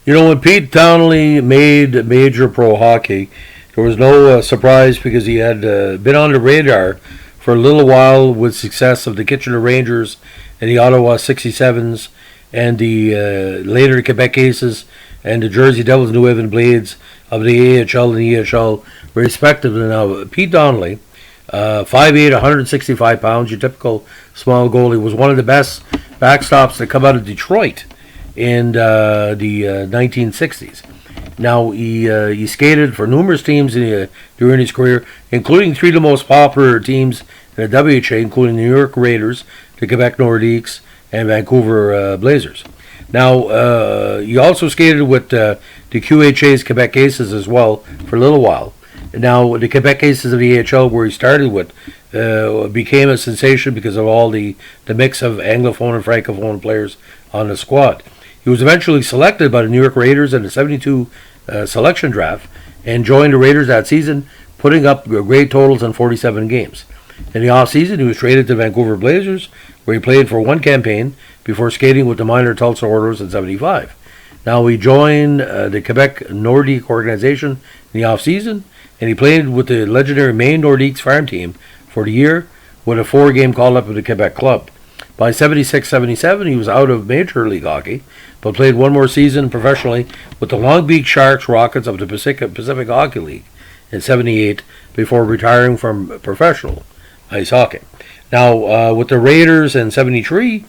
When Pete Donnelly made major pro hockey, there was no surprise because he had been on the radar for a little while with success of the Kitchener Rangers and the Ottawa 67s and the later Quebec Aces and the Jersey Devils New Haven Blades of the AHL and the EHL respectively. Now, Pete Donnelly, 5'8", 165 pounds, your typical small goalie, was one of the best backstops to come out of Detroit in the 1960s. Now, he skated for numerous teams during his career, including three of the most popular teams in the WHA, including the New York Raiders, the Quebec Nordiques, and Vancouver Blazers. Now, he also skated with the QHA's Quebec Aces as well for a little while. Now, the Quebec Aces of the AHL, where he started with, became a sensation because of all the mix of Anglophone and Francophone players on the squad. He was eventually selected by the New York Raiders in the 72 selection draft and joined the Raiders that season, putting up great totals in 47 games. In the offseason, he was traded to Vancouver Blazers, where he played for one campaign before skating with the minor Tulsa Oilers in 75. Now, he joined the Quebec Nordique organization in the offseason, and he played with the legendary Maine Nordiques farm team for the year with a 4-game call-up of the Quebec club. By 76-77, he was out of Major League Hockey, but played one more season professionally with the Long Beach Sharks Rockets of the Pacific Hockey League in 78 before retiring from professional ice hockey. Now, with the Raiders in 73,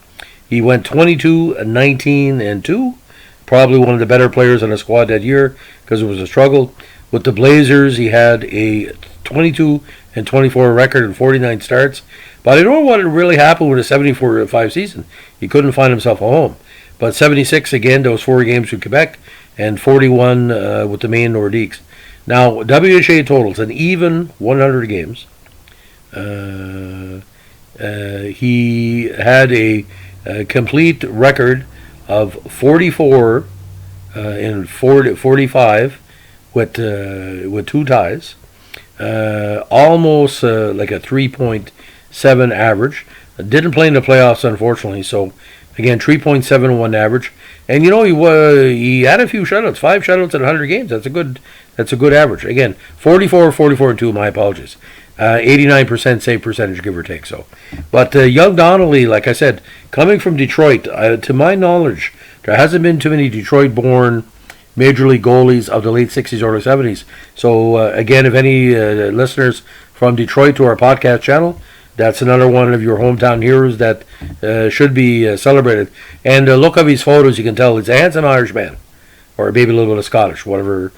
he went 22-19-2, probably one of the better players on the squad that year because it was a struggle. With the Blazers, he had a 22-24 record in 49 starts. But I don't know what really happened with the 74-5 season. He couldn't find himself a home. But 76, again, those 4 games with Quebec, and 41 with the Maine Nordiques. Now, WHA totals, an even 100 games. He had a complete record of 44 in 45 with 2 ties. Almost like a 3.7 average. Didn't play in the playoffs, unfortunately. So, again, 3.71 average. And he had a few shutouts, 5 shutouts in 100 games. That's a good average. Again, 44, and 2. My apologies. 89% save percentage, give or take. So, but young Donnelly, like I said, coming from Detroit, to my knowledge, there hasn't been too many Detroit-born Major League goalies of the late 60s, early 70s. So, again, if any listeners from Detroit to our podcast channel, that's another one of your hometown heroes that should be celebrated. And the look of his photos, you can tell he's a handsome Irish man, or maybe a little bit of Scottish, whatever.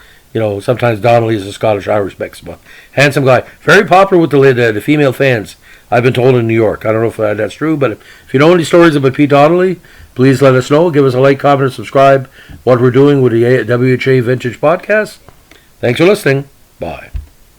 Sometimes Donnelly is a Scottish-Irish mix, but handsome guy. Very popular with the female fans, I've been told, in New York. I don't know if that's true, but if you know any stories about Pete Donnelly, please let us know. Give us a like, comment, and subscribe what we're doing with the WHA Vintage Podcast. Thanks for listening. Bye.